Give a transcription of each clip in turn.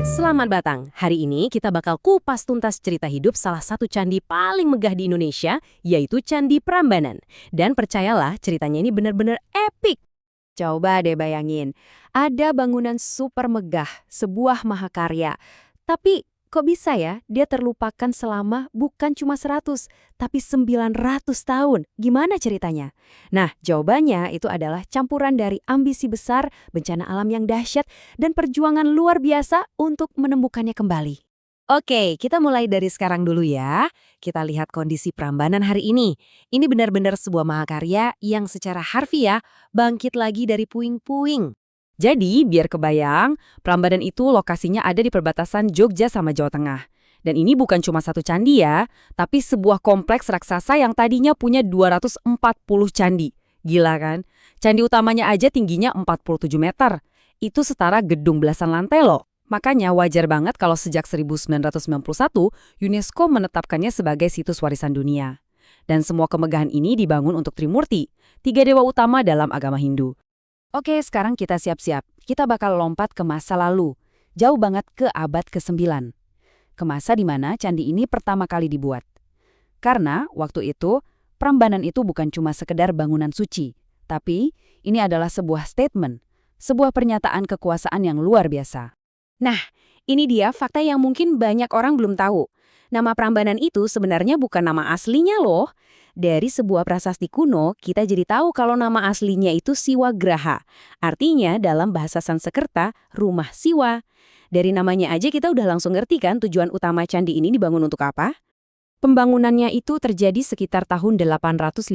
selamat datang. Hari ini kita bakal kupas tuntas cerita hidup salah satu candi paling megah di Indonesia, yaitu Candi Prambanan. Dan percayalah, ceritanya ini benar-benar epik. Coba deh bayangin, ada bangunan super megah, sebuah mahakarya. Tapi kok bisa ya dia terlupakan selama bukan cuma 100, tapi 900 tahun? Gimana ceritanya? Nah, jawabannya itu adalah campuran dari ambisi besar, bencana alam yang dahsyat, dan perjuangan luar biasa untuk menemukannya kembali. Oke, kita mulai dari sekarang dulu ya. Kita lihat kondisi Prambanan hari ini. Ini benar-benar sebuah mahakarya yang secara harfiah bangkit lagi dari puing-puing. Jadi, biar kebayang, Prambanan itu lokasinya ada di perbatasan Jogja sama Jawa Tengah. Dan ini bukan cuma satu candi ya, tapi sebuah kompleks raksasa yang tadinya punya 240 candi. Gila kan? Candi utamanya aja tingginya 47 meter. Itu setara gedung belasan lantai loh. Makanya wajar banget kalau sejak 1991 UNESCO menetapkannya sebagai situs warisan dunia. Dan semua kemegahan ini dibangun untuk Trimurti, 3 dewa utama dalam agama Hindu. Oke, sekarang kita siap-siap. Kita bakal lompat ke masa lalu, jauh banget ke abad ke-9. Ke masa di mana candi ini pertama kali dibuat. Karena waktu itu, Prambanan itu bukan cuma sekedar bangunan suci, tapi ini adalah sebuah statement, sebuah pernyataan kekuasaan yang luar biasa. Nah, ini dia fakta yang mungkin banyak orang belum tahu. Nama Prambanan itu sebenarnya bukan nama aslinya loh. Dari sebuah prasasti kuno, kita jadi tahu kalau nama aslinya itu Siwagraha. Artinya dalam bahasa Sanskerta, rumah Siwa. Dari namanya aja kita udah langsung ngerti kan tujuan utama candi ini dibangun untuk apa? Pembangunannya itu terjadi sekitar tahun 850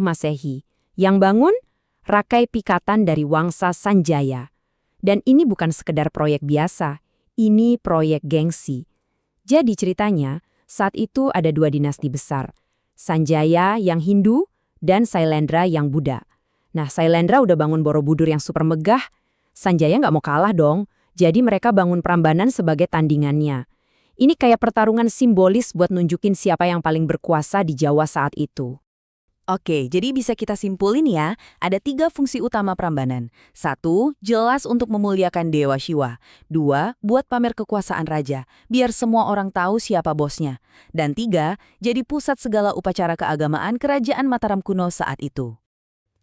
Masehi. Yang bangun? Rakai Pikatan dari Wangsa Sanjaya. Dan ini bukan sekedar proyek biasa, ini proyek gengsi. Jadi ceritanya, saat itu ada 2 dinasti besar, Sanjaya yang Hindu dan Sailendra yang Buddha. Nah, Sailendra udah bangun Borobudur yang super megah, Sanjaya nggak mau kalah dong, jadi mereka bangun Prambanan sebagai tandingannya. Ini kayak pertarungan simbolis buat nunjukin siapa yang paling berkuasa di Jawa saat itu. Oke, jadi bisa kita simpulin ya, ada 3 fungsi utama Prambanan. 1, jelas untuk memuliakan Dewa Siwa. 2, buat pamer kekuasaan raja, biar semua orang tahu siapa bosnya. Dan 3, jadi pusat segala upacara keagamaan kerajaan Mataram kuno saat itu.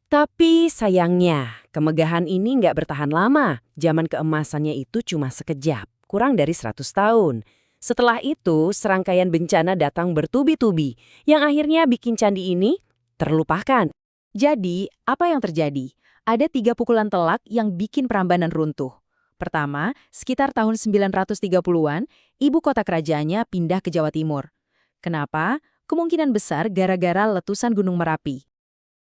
Tapi sayangnya, kemegahan ini nggak bertahan lama. Zaman keemasannya itu cuma sekejap, kurang dari 100 tahun. Setelah itu, serangkaian bencana datang bertubi-tubi, yang akhirnya bikin candi ini terlupakan. Jadi, apa yang terjadi? Ada 3 pukulan telak yang bikin Prambanan runtuh. Pertama, sekitar tahun 930-an, ibu kota kerajaannya pindah ke Jawa Timur. Kenapa? Kemungkinan besar gara-gara letusan Gunung Merapi.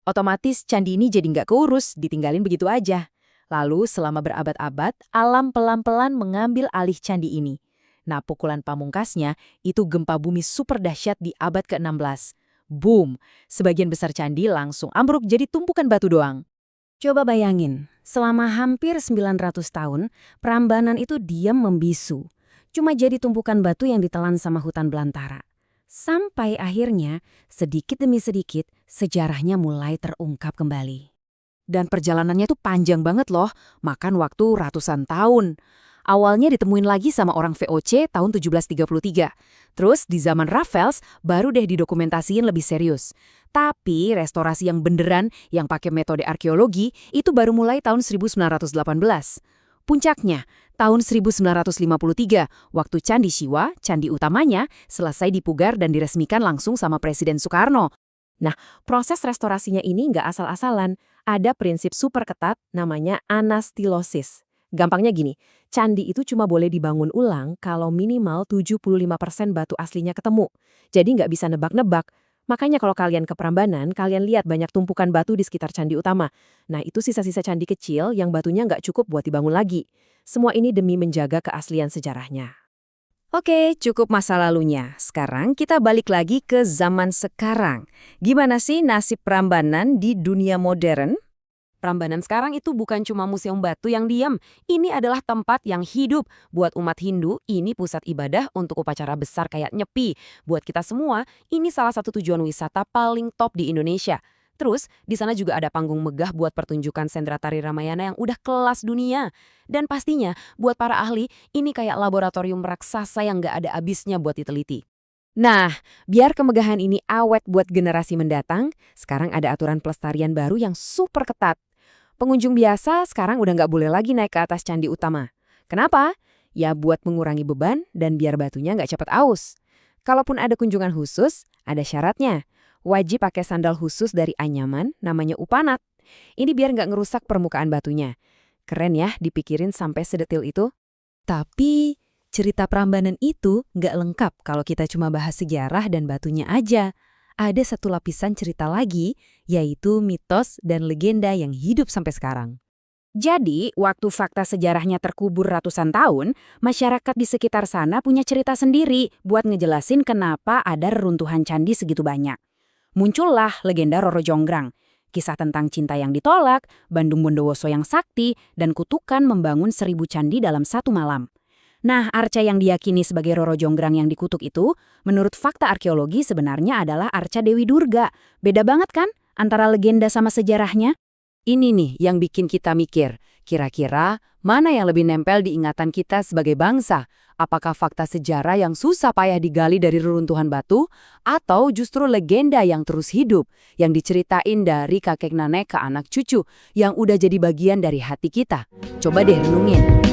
Otomatis candi ini jadi nggak keurus, ditinggalin begitu aja. Lalu selama berabad-abad, alam pelan-pelan mengambil alih candi ini. Nah, pukulan pamungkasnya itu gempa bumi super dahsyat di abad ke-16. Boom! Sebagian besar candi langsung ambruk jadi tumpukan batu doang. Coba bayangin, selama hampir 900 tahun, Prambanan itu diam membisu. Cuma jadi tumpukan batu yang ditelan sama hutan belantara. Sampai akhirnya, sedikit demi sedikit, sejarahnya mulai terungkap kembali. Dan perjalanannya tuh panjang banget loh, makan waktu ratusan tahun. Awalnya ditemuin lagi sama orang VOC tahun 1733. Terus di zaman Raffles baru deh didokumentasiin lebih serius. Tapi restorasi yang beneran yang pakai metode arkeologi itu baru mulai tahun 1918. Puncaknya, tahun 1953, waktu Candi Siwa, candi utamanya, selesai dipugar dan diresmikan langsung sama Presiden Soekarno. Nah, proses restorasinya ini nggak asal-asalan. Ada prinsip super ketat namanya anastilosis. Gampangnya gini, candi itu cuma boleh dibangun ulang kalau minimal 75% batu aslinya ketemu. Jadi nggak bisa nebak-nebak. Makanya kalau kalian ke Prambanan, kalian lihat banyak tumpukan batu di sekitar candi utama. Nah, itu sisa-sisa candi kecil yang batunya nggak cukup buat dibangun lagi. Semua ini demi menjaga keaslian sejarahnya. Oke, cukup masa lalunya. Sekarang kita balik lagi ke zaman sekarang. Gimana sih nasib Prambanan di dunia modern? Prambanan sekarang itu bukan cuma museum batu yang diam. Ini adalah tempat yang hidup. Buat umat Hindu, ini pusat ibadah untuk upacara besar kayak Nyepi. Buat kita semua, ini salah satu tujuan wisata paling top di Indonesia. Terus, di sana juga ada panggung megah buat pertunjukan sendera tari Ramayana yang udah kelas dunia. Dan pastinya, buat para ahli, ini kayak laboratorium raksasa yang nggak ada habisnya buat diteliti. Nah, biar kemegahan ini awet buat generasi mendatang, sekarang ada aturan pelestarian baru yang super ketat. Pengunjung biasa sekarang udah nggak boleh lagi naik ke atas candi utama. Kenapa? Ya buat mengurangi beban dan biar batunya nggak cepat aus. Kalaupun ada kunjungan khusus, ada syaratnya. Wajib pakai sandal khusus dari anyaman, namanya upanat. Ini biar nggak ngerusak permukaan batunya. Keren ya dipikirin sampai sedetil itu. Tapi cerita Prambanan itu nggak lengkap kalau kita cuma bahas sejarah dan batunya aja. Ada satu lapisan cerita lagi, yaitu mitos dan legenda yang hidup sampai sekarang. Jadi, waktu fakta sejarahnya terkubur ratusan tahun, masyarakat di sekitar sana punya cerita sendiri buat ngejelasin kenapa ada reruntuhan candi segitu banyak. Muncullah legenda Roro Jonggrang, kisah tentang cinta yang ditolak, Bandung Bondowoso yang sakti, dan kutukan membangun 1000 candi dalam satu malam. Nah, arca yang diyakini sebagai Roro Jonggrang yang dikutuk itu, menurut fakta arkeologi sebenarnya adalah arca Dewi Durga. Beda banget kan antara legenda sama sejarahnya? Ini nih yang bikin kita mikir, kira-kira mana yang lebih nempel di ingatan kita sebagai bangsa? Apakah fakta sejarah yang susah payah digali dari reruntuhan batu, atau justru legenda yang terus hidup, yang diceritain dari kakek nenek ke anak cucu, yang udah jadi bagian dari hati kita? Coba deh renungin.